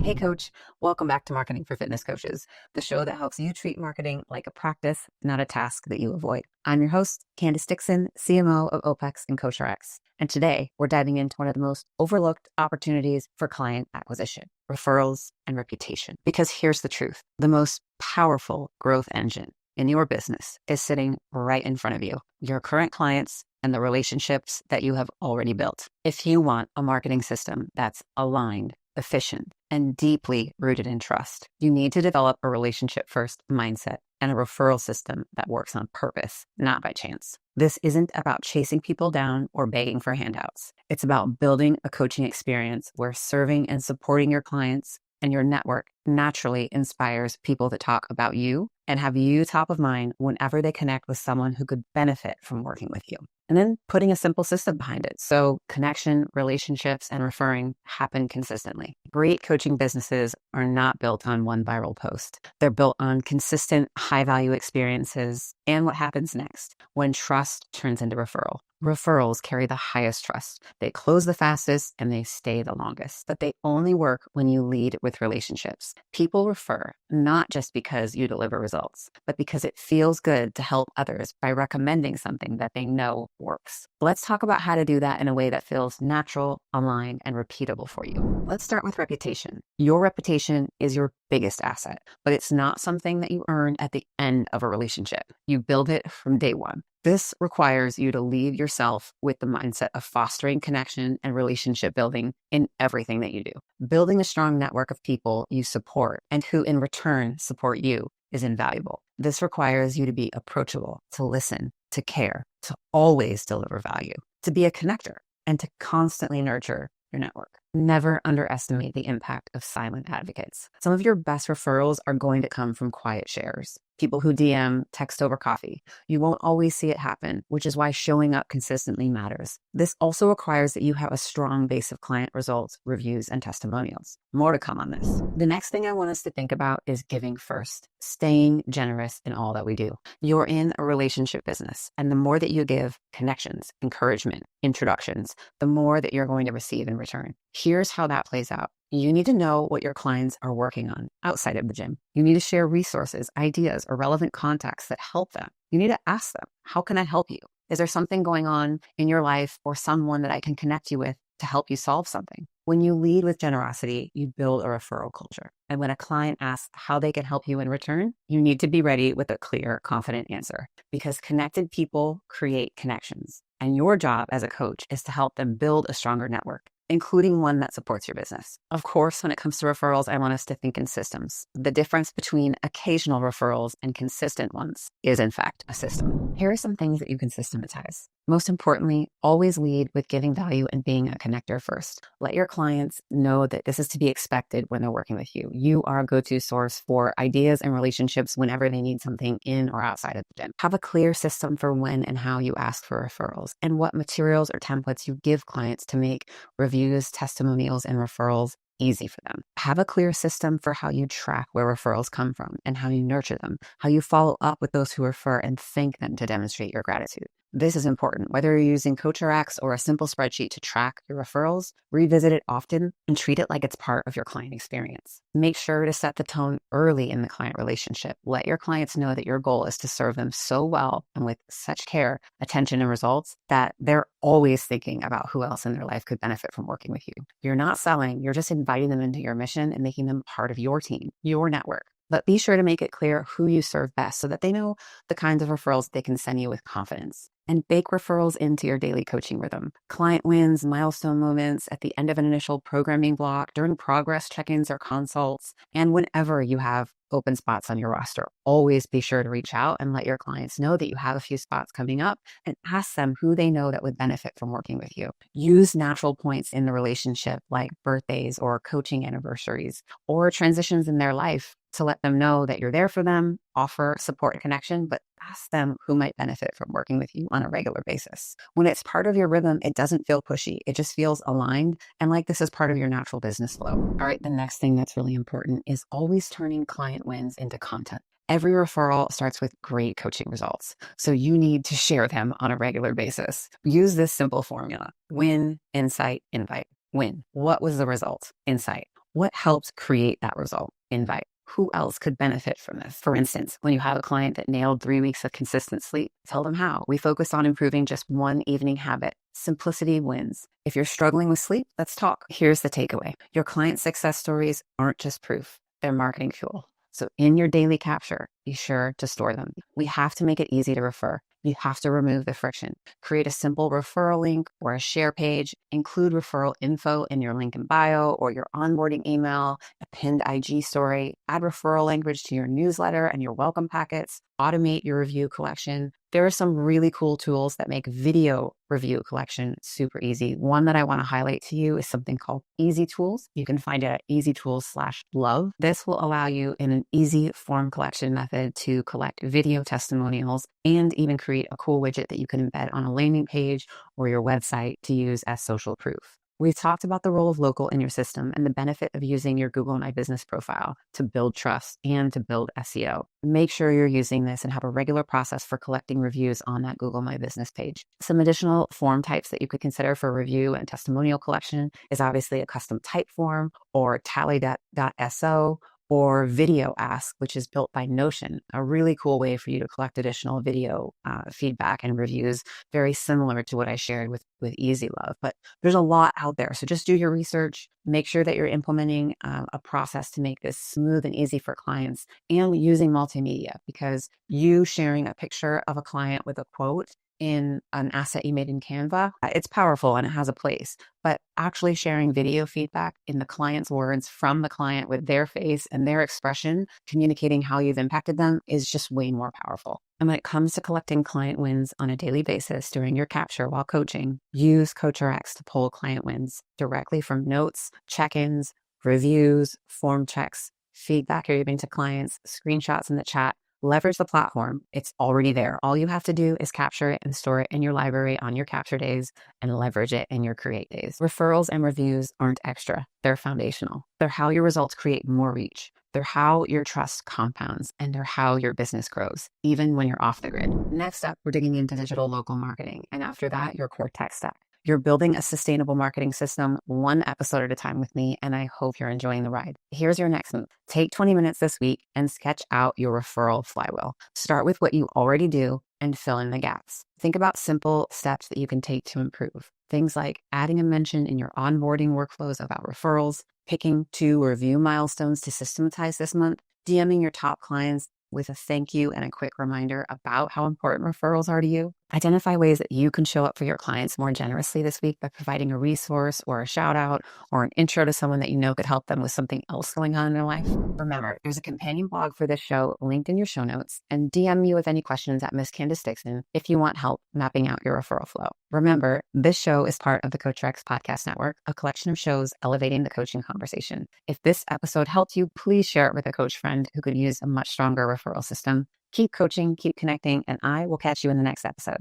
Hey, coach, welcome back to Marketing for Fitness Coaches, the show that helps you treat marketing like a practice, not a task that you avoid. I'm your host, Candace Dixon, CMO of OPEX and CoachRx. And today we're diving into one of the most overlooked opportunities for client acquisition, referrals and reputation. Because here's the truth, the most powerful growth engine in your business is sitting right in front of you, your current clients and the relationships that you have already built. If you want a marketing system that's aligned, efficient, and deeply rooted in trust, you need to develop a relationship-first mindset and a referral system that works on purpose, not by chance. This isn't about chasing people down or begging for handouts. It's about building a coaching experience where serving and supporting your clients and your network naturally inspires people to talk about you and have you top of mind whenever they connect with someone who could benefit from working with you. And then putting a simple system behind it so connection, relationships, and referring happen consistently. Great coaching businesses are not built on one viral post. They're built on consistent, high-value experiences and what happens next when trust turns into referral. Referrals carry the highest trust. They close the fastest and they stay the longest, but they only work when you lead with relationships. People refer not just because you deliver results, but because it feels good to help others by recommending something that they know works. Let's talk about how to do that in a way that feels natural, aligned, and repeatable for you. Let's start with reputation. Your reputation is your biggest asset, but it's not something that you earn at the end of a relationship. You build it from day one. This requires you to leave yourself with the mindset of fostering connection and relationship building in everything that you do. Building a strong network of people you support and who in return support you is invaluable. This requires you to be approachable, to listen, to care, to always deliver value, to be a connector, and to constantly nurture your network. Never underestimate the impact of silent advocates. Some of your best referrals are going to come from quiet shares. People who DM, text over coffee. You won't always see it happen, which is why showing up consistently matters. This also requires that you have a strong base of client results, reviews, and testimonials. More to come on this. The next thing I want us to think about is giving first, staying generous in all that we do. You're in a relationship business, and the more that you give connections, encouragement, introductions, the more that you're going to receive in return. Here's how that plays out. You need to know what your clients are working on outside of the gym. You need to share resources, ideas, or relevant contacts that help them. You need to ask them, how can I help you? Is there something going on in your life or someone that I can connect you with to help you solve something? When you lead with generosity, you build a referral culture. And when a client asks how they can help you in return, you need to be ready with a clear, confident answer, because connected people create connections. And your job as a coach is to help them build a stronger network, including one that supports your business. Of course, when it comes to referrals, I want us to think in systems. The difference between occasional referrals and consistent ones is, in fact, a system. Here are some things that you can systematize. Most importantly, always lead with giving value and being a connector first. Let your clients know that this is to be expected when they're working with you. You are a go-to source for ideas and relationships whenever they need something in or outside of the gym. Have a clear system for when and how you ask for referrals and what materials or templates you give clients to make reviews, testimonials, and referrals easy for them. Have a clear system for how you track where referrals come from and how you nurture them, how you follow up with those who refer and thank them to demonstrate your gratitude. This is important. Whether you're using CoachRx or a simple spreadsheet to track your referrals, revisit it often and treat it like it's part of your client experience. Make sure to set the tone early in the client relationship. Let your clients know that your goal is to serve them so well and with such care, attention, and results that they're always thinking about who else in their life could benefit from working with you. You're not selling, you're just inviting them into your mission and making them part of your team, your network. But be sure to make it clear who you serve best so that they know the kinds of referrals they can send you with confidence. And bake referrals into your daily coaching rhythm. Client wins, milestone moments at the end of an initial programming block, during progress check-ins or consults, and whenever you have open spots on your roster. Always be sure to reach out and let your clients know that you have a few spots coming up and ask them who they know that would benefit from working with you. Use natural points in the relationship like birthdays or coaching anniversaries or transitions in their life to let them know that you're there for them, offer support and connection, but ask them who might benefit from working with you on a regular basis. When it's part of your rhythm, it doesn't feel pushy. It just feels aligned and like this is part of your natural business flow. All right, the next thing that's really important is always turning client wins into content. Every referral starts with great coaching results, so you need to share them on a regular basis. Use this simple formula: win, insight, invite. Win. What was the result? Insight. What helps create that result? Invite. Who else could benefit from this? For instance, when you have a client that nailed 3 weeks of consistent sleep, tell them how. We focus on improving just one evening habit. Simplicity wins. If you're struggling with sleep, let's talk. Here's the takeaway. Your client success stories aren't just proof, they're marketing fuel. So in your daily capture, be sure to store them. We have to make it easy to refer. You have to remove the friction. Create a simple referral link or a share page. Include referral info in your link in bio or your onboarding email, a pinned IG story. Add referral language to your newsletter and your welcome packets. Automate your review collection. There are some really cool tools that make video review collection super easy. One that I want to highlight to you is something called Easy Tools. You can find it at easytools/love. This will allow you in an easy form collection method to collect video testimonials and even create a cool widget that you can embed on a landing page or your website to use as social proof. We've talked about the role of local in your system and the benefit of using your Google My Business profile to build trust and to build SEO. Make sure you're using this and have a regular process for collecting reviews on that Google My Business page. Some additional form types that you could consider for review and testimonial collection is obviously a custom type form or tally.so or video ask, which is built by Notion, a really cool way for you to collect additional video feedback and reviews, very similar to what I shared with Easy Love. But there's a lot out there. So just do your research, make sure that you're implementing a process to make this smooth and easy for clients and using multimedia, because you sharing a picture of a client with a quote in an asset you made in Canva, it's powerful and it has a place. But actually sharing video feedback in the client's words from the client with their face and their expression, communicating how you've impacted them, is just way more powerful. And when it comes to collecting client wins on a daily basis during your capture while coaching, use CoachRx to pull client wins directly from notes, check-ins, reviews, form checks, feedback you're giving to clients, screenshots in the chat. Leverage the platform. It's already there. All you have to do is capture it and store it in your library on your capture days and leverage it in your create days. Referrals and reviews aren't extra. They're foundational. They're how your results create more reach. They're how your trust compounds, and they're how your business grows, even when you're off the grid. Next up, we're digging into digital local marketing. And after that, your core tech stack. You're building a sustainable marketing system one episode at a time with me, and I hope you're enjoying the ride. Here's your next move. Take 20 minutes this week and sketch out your referral flywheel. Start with what you already do and fill in the gaps. Think about simple steps that you can take to improve. Things like adding a mention in your onboarding workflows about referrals, picking 2 review milestones to systematize this month, DMing your top clients with a thank you and a quick reminder about how important referrals are to you. Identify ways that you can show up for your clients more generously this week by providing a resource or a shout out or an intro to someone that you know could help them with something else going on in their life. Remember, there's a companion blog for this show linked in your show notes, and DM me with any questions at Miss Candace Dixon if you want help mapping out your referral flow. Remember, this show is part of the CoachRx podcast network, a collection of shows elevating the coaching conversation. If this episode helped you, please share it with a coach friend who could use a much stronger referral system. Keep coaching, keep connecting, and I will catch you in the next episode.